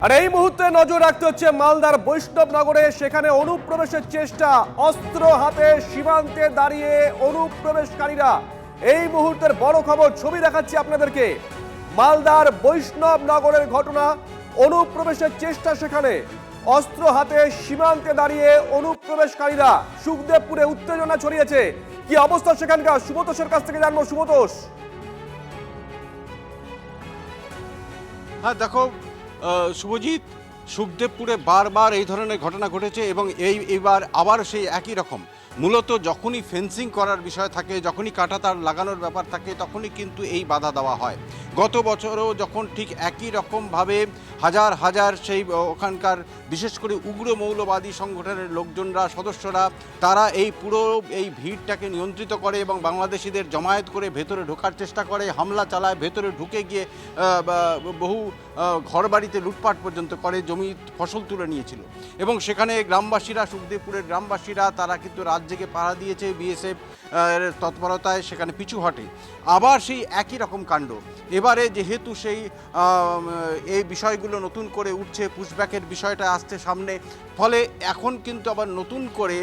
আর এই মুহূর্তে নজর রাখতে হচ্ছে মালদার বৈষ্ণবনগরে। সেখানে অনুপ্রবেশের চেষ্টা, অস্ত্র হাতে সীমান্তে দাঁড়িয়ে অনুপ্রবেশকারীরা। এই মুহূর্তের বড় খবর, ছবি দেখাচ্ছি আপনাদেরকে। মালদার বৈষ্ণবনগরের ঘটনা, অনুপ্রবেশের চেষ্টা, সেখানে অস্ত্র হাতে সীমান্তে দাঁড়িয়ে অনুপ্রবেশকারীরা। সুখদেবপুরে উত্তেজনা ছড়িয়েছে। কি অবস্থা সেখানকার, সুব্রতোষের কাছ থেকে জানবো। সুব্রতোষ। হ্যাঁ দেখো শুভজিৎ, সুখদেবপুরে বারবার এই ধরনের ঘটনা ঘটেছে এবং এইবার আবার সেই একই রকম। মূলত যখনই ফেন্সিং করার বিষয় থাকে, যখনই কাঁটাতার লাগানোর ব্যাপার থাকে, তখনই কিন্তু এই বাধা দেওয়া হয়। গত বছরও যখন ঠিক একই রকমভাবে হাজার হাজার সেই ওখানকার বিশেষ করে উগ্র মৌলবাদী সংগঠনের লোকজনরা, সদস্যরা, তারা এই পুরো এই ভিড়টাকে নিয়ন্ত্রিত করে এবং বাংলাদেশিদের জমায়েত করে ভেতরে ঢোকার চেষ্টা করে, হামলা চালায়, ভেতরে ঢুকে গিয়ে বহু ঘরবাড়িতে লুটপাট পর্যন্ত করে, জমি ফসল তুলে নিয়েছিল। এবং সেখানে গ্রামবাসীরা, সুখদেবপুরের গ্রামবাসীরা, তারা কিন্তু রাত জেগে পাহারা দিয়েছে। বিএসএফ তৎপরতায় সেখানে পিছু হটে। আবার সেই একই রকম কাণ্ড এবারে, যেহেতু সেই এই বিষয়গুলো নতুন করে উঠছে, পুশব্যাকের বিষয়টা আসছে সামনে, ফলে এখন কিন্তু আবার নতুন করে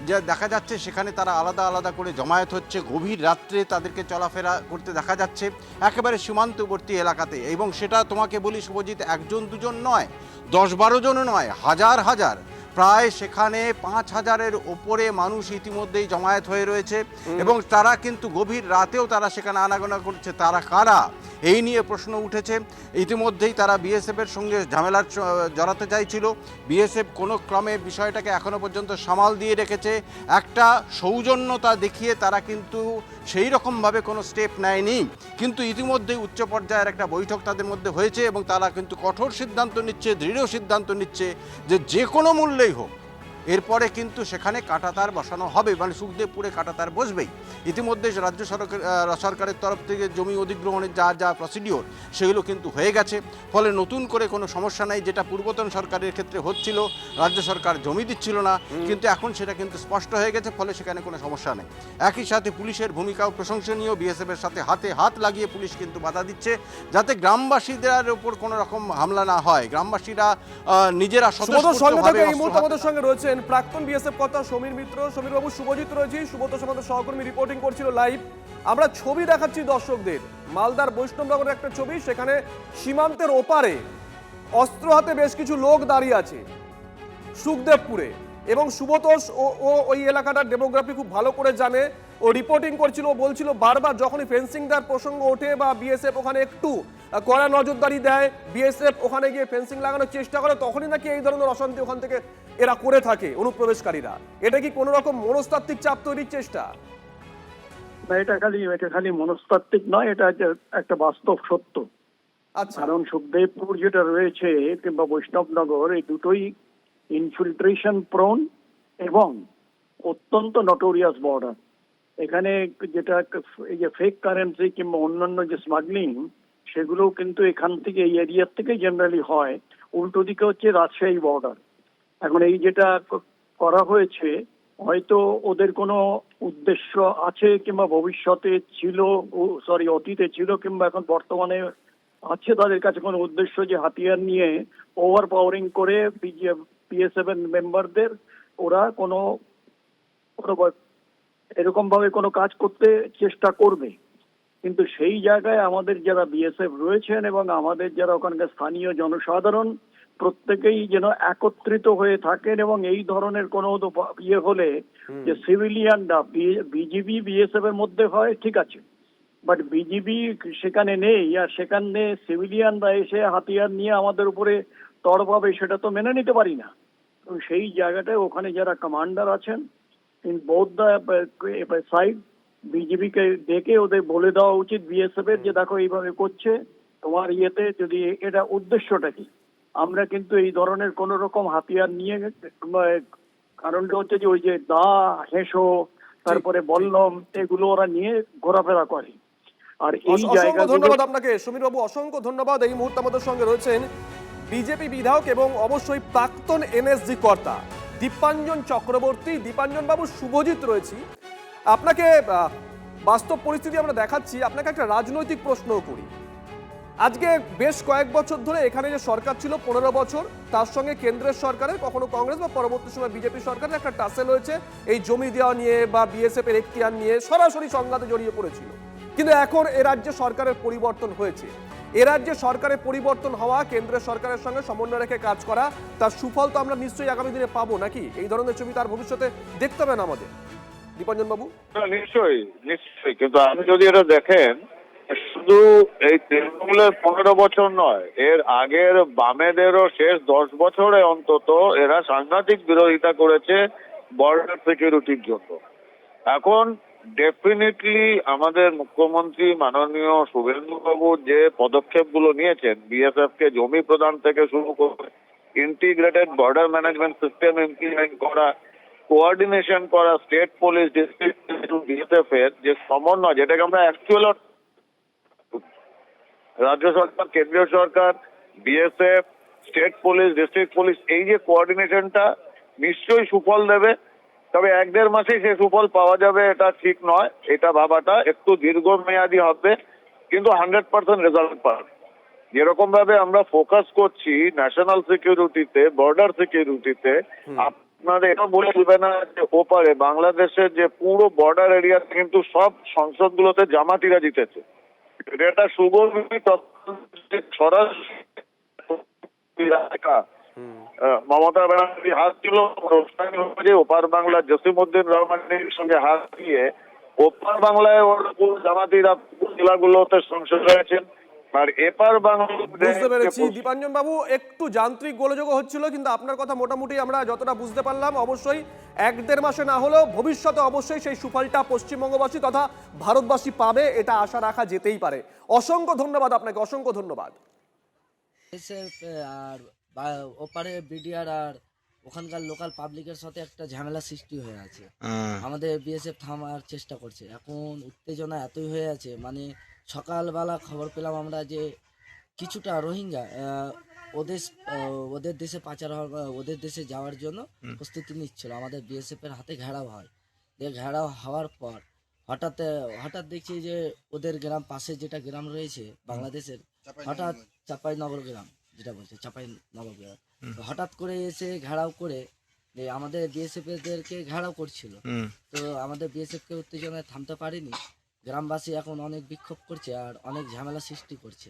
যা দেখা যাচ্ছে সেখানে তারা আলাদা আলাদা করে জমায়েত হচ্ছে। গভীর রাত্রে তাদেরকে চলাফেরা করতে দেখা যাচ্ছে একেবারে সীমান্তবর্তী এলাকাতে। এবং সেটা তোমাকে বলি শুভজিৎ, একজন দুজন নয়, 10-12 জনও নয়, হাজার হাজার, প্রায় সেখানে 5,000-এর ওপরে মানুষ ইতিমধ্যেই জমায়েত হয়ে রয়েছে। এবং তারা কিন্তু গভীর রাতেও তারা সেখানে আনাগোনা করছে। তারা কারা, এই নিয়ে প্রশ্ন উঠেছে। ইতিমধ্যেই তারা বিএসএফের সঙ্গে ঝামেলার জড়াতে চাইছিল। বিএসএফ কোনো ক্রমে বিষয়টাকে এখনও পর্যন্ত সামাল দিয়ে রেখেছে। একটা সৌজন্যতা দেখিয়ে তারা কিন্তু সেই রকমভাবে কোনো স্টেপ নেয়নি। কিন্তু ইতিমধ্যেই উচ্চ পর্যায়ের একটা বৈঠক তাদের মধ্যে হয়েছে এবং তারা কিন্তু কঠোর সিদ্ধান্ত নিচ্ছে, দৃঢ় সিদ্ধান্ত নিচ্ছে যে কোনো মূল্যেই হোক এরপরে কিন্তু সেখানে কাঁটাতার বসানো হবে, মানে সুখদেবপুরে কাঁটাতার বসবেই। ইতিমধ্যে রাজ্য সরকারের তরফ থেকে জমি অধিগ্রহণের যা প্রসিডিওর সেগুলো কিন্তু হয়ে গেছে। ফলে নতুন করে কোনো সমস্যা নেই। যেটা পূর্বতন সরকারের ক্ষেত্রে হচ্ছিল, রাজ্য সরকার জমি দিচ্ছিল না, কিন্তু এখন সেটা কিন্তু স্পষ্ট হয়ে গেছে। ফলে সেখানে কোনো সমস্যা নেই। একই সাথে পুলিশের ভূমিকাও প্রশংসনীয়। বিএসএফের সাথে হাতে হাত লাগিয়ে পুলিশ কিন্তু বাধা দিচ্ছে যাতে গ্রামবাসীদের উপর কোনো রকম হামলা না হয়। গ্রামবাসীরা নিজেরা আমাদের সঙ্গে রয়েছেন প্রাক্তন বিএসএফ কর্তা সমীর মিত্র। সমীর বাবু, শুভজিৎ রয়েছে, সুব্রত আমাদের সহকর্মী রিপোর্টিং করছিল লাইভ। আমরা ছবি দেখাচ্ছি দর্শকদের, মালদার বৈষ্ণবনগরের একটা ছবি। সেখানে সীমান্তের ওপারে অস্ত্র হাতে বেশ কিছু লোক দাঁড়িয়ে আছে সুখদেবপুরে। এবং সুব্রতোষ ও ওই এলাকাটার ডেমোগ্রাফি খুব ভালো করে জানে। ও রিপোর্টিং করছিল, ও বলছিল বারবার যখনই ফেন্সিং দেওয়ার প্রসঙ্গ ওঠে বা বিএসএফ ওখানে একটু কড়া নজরদারি দেয়, বিএসএফ ওখানে গিয়ে ফেন্সিং লাগানোর চেষ্টা করে, তখনই নাকি এই ধরনের অশান্তি ওখান থেকে এরা করে থাকে অনুপ্রবেশকারীরা। এটা কি কোনো রকম মনস্তাত্ত্বিক চাপ তৈরির চেষ্টা? না, এটা খালি মনস্তাত্ত্বিক নয়, এটা একটা বাস্তব সত্য। আচ্ছা, কারণ সুখদেবপুর যেটা রয়েছে কিংবা বৈষ্ণবনগর, এই দুটোই ইনফিল্ট্রেশন প্রোন এবং অত্যন্ত নটোরিয়াস বর্ডার। এখানে যেটা এই যে ফেক কারেন্সি কিংবা অন্যান্য যে স্মাগলিং, সেগুলোও কিন্তু এখান থেকে, এই এরিয়ার থেকে জেনারেলি হয়। উল্টো দিকে হচ্ছে রাজশাহী বর্ডার। এখন এই যেটা করা হয়েছে, হয়তো ওদের কোনো উদ্দেশ্য আছে কিংবা ভবিষ্যতে ছিল, অতীতে ছিল কিংবা এখন বর্তমানে আছে, তাদের কাছে কোনো উদ্দেশ্য যে হাতিয়ার নিয়ে ওভার পাওয়ারিং করে বিএসএফ মেম্বারদের ওরা কোনো এরকম ভাবে কোনো কাজ করতে চেষ্টা করবে। কিন্তু সেই জায়গায় আমাদের যারা বিএসএফ রয়েছেন এবং আমাদের যারা ওখানকার স্থানীয় জনসাধারণ, প্রত্যেকেই যেন একত্রিত হয়ে থাকেন। এবং এই ধরনের কোনো ইয়ে হলে যে সিভিলিয়ানরা বিজিবি বিএসএফ এর মধ্যে হয়, ঠিক আছে, বাট বিজিবি সেখানে নেই, আর সেখানে সিভিলিয়ানরা এসে হাতিয়ার নিয়ে আমাদের উপরে তড় পাবে, সেটা তো মেনে নিতে পারি না। তো সেই জায়গাটায় ওখানে যারা কমান্ডার আছেন ইন বোথ দ্য সাইড, বিজিবিকে ডেকে ওদের বলে দেওয়া উচিত বিএসএফ এর যে দেখো এইভাবে করছে, তোমার ইয়েতে যদি এটা উদ্দেশ্যটা কি। আমরা কিন্তু এই ধরনের কোন রকম হাতিয়ার নিয়ে, কারণটা হচ্ছে যে ওই যে হেসো, তারপরে বললম, এগুলো ওরা নিয়ে ঘোরাফেরা করে। আর এই জায়গা, ধন্যবাদ আপনাকে সমীর বাবু, অসংখ্য ধন্যবাদ। এই মুহূর্তে আমাদের সঙ্গে রয়েছেন বিজেপি বিধায়ক এবং অবশ্যই প্রাক্তন এনএসজি কর্তা দীপাঞ্জন চক্রবর্তী। দীপাঞ্জন বাবু, শুভজিৎ রয়েছি। আপনাকে বাস্তব পরিস্থিতি আমরা দেখাচ্ছি, আপনাকে একটা রাজনৈতিক প্রশ্ন করি। আজকে বেশ কয়েক বছর ধরে এখানে যে সরকার ছিল 15 বছর, তার সঙ্গে কেন্দ্রের সরকারের, কখনো কংগ্রেস বা পরবর্তী সময় বিজেপি সরকারের একটা টাসেল হয়েছে এই জমি দেওয়া নিয়ে বা বিএসএফ এর এখতিয়ার নিয়ে সরাসরি সংঘাতে জড়িয়ে পড়েছিল। কিন্তু এখন এ রাজ্যে সরকারের পরিবর্তন হয়েছে। এ রাজ্যে সরকারের পরিবর্তন হওয়া, কেন্দ্রের সরকারের সঙ্গে সমন্বয় রেখে কাজ করা, তার সুফল তো আমরা নিশ্চয়ই আগামী দিনে পাবো নাকি? এই ধরনের ছবি তার ভবিষ্যতে দেখতে হবে না আমাদের, দীপাঞ্জন বাবু? নিশ্চয়ই নিশ্চয়ই, কিন্তু আপনি যদি এটা দেখেন, শুধু এই তৃণমূলের 15 বছর নয়, এর আগের বামেদেরও শেষ 10 বছরে অন্তত এরা সাংঘাতিক বিরোধিতা করেছে বর্ডার সিকিউরিটির জন্য। এখন ডেফিনেটলি আমাদের মুখ্যমন্ত্রী মাননীয় শুভেন্দুবাবু যে পদক্ষেপগুলো নিয়েছেন, বিএসএফ কে জমি প্রদান থেকে শুরু করে integrated border management system implement করা, কোঅর্ডিনেশন করা স্টেট পুলিশ, ডিস্ট্রিক্ট বিএসএফ এর যে সমন্বয়, যেটাকে আমরা অ্যাকচুয়াল রাজ্য সরকার, কেন্দ্রীয় সরকার, বিএসএফ, স্টেট পুলিশ, ডিস্ট্রিক্ট পুলিশ, এই যে কোঅর্ডিনেশনটা নিশ্চয়ই সুফল দেবে। তবে 1-1.5 মাসেই সে সুফল পাওয়া যাবে এটা ঠিক নয়, এটা ভাবাটা একটু দীর্ঘমেয়াদী হবে, কিন্তু 100% রেজাল্ট পাবে। যেরকম ভাবে আমরা ফোকাস করছি ন্যাশনাল সিকিউরিটিতে, বর্ডার সিকিউরিটিতে, আপনাদের এটা বলে দেবে না যে ওপারে বাংলাদেশের যে পুরো বর্ডার এরিয়া কিন্তু সব সংসদগুলোতে জামাতিরা জিতেছে। এটা সুগভীর সরাসরি মমতা ব্যানার্জি হাত ছিল, ওপার বাংলা জসিমউদ্দিন রহমানের সঙ্গে হাত দিয়ে ওপার বাংলায় জামাতিরা জেলাগুলোতে সংসদ হয়েছেন, আর এপার বাংলা বুঝতে পেরেছি দীপাঞ্জন বাবু, একটু যান্ত্রিক গোলযোগ হচ্ছিল, কিন্তু আপনার কথা মোটামুটি আমরা যতটা বুঝতে পারলাম, অবশ্যই 1-1.5 মাসে না হলেও ভবিষ্যতে অবশ্যই সেই সুফলটা পশ্চিমবঙ্গবাসী তথা ভারতবাসী পাবে, এটা আশা রাখা যেতেই পারে। অসংখ্য ধন্যবাদ আপনাকে, অসংখ্য ধন্যবাদ। আর ওপারে বিডিআর আর ওখানকার লোকাল পাবলিকের সাথে একটা ঝামেলা সৃষ্টি হয়ে আছে। আমাদের বিএসএফ থামার চেষ্টা করছে। এখন উত্তেজনা এতই হয়ে আছে, মানে সকালবেলা খবর পেলাম আমরা যে কিছুটা রোহিঙ্গা ওদের দেশে পাচার হওয়ার, ওদের দেশে যাওয়ার জন্য প্রস্তুতি নিচ্ছিল। আমাদের বিএসএফ এর হাতে ঘেরাও হয়। ঘেরাও হওয়ার পর হঠাৎ দেখছি যে ওদের গ্রাম পাশে যেটা গ্রাম রয়েছে বাংলাদেশের, হঠাৎ চাঁপাইনগর গ্রাম যেটা বলছে চাঁপাইনগর গ্রাম, হঠাৎ করে এসে ঘেরাও করে আমাদের বিএসএফ এদেরকে ঘেরাও করছিল। তো আমাদের বিএসএফ কে উত্তেজনায় থামতে পারেনি। গ্রামবাসী এখন অনেক বিক্ষোভ করছে আর অনেক ঝামেলা সৃষ্টি করছে।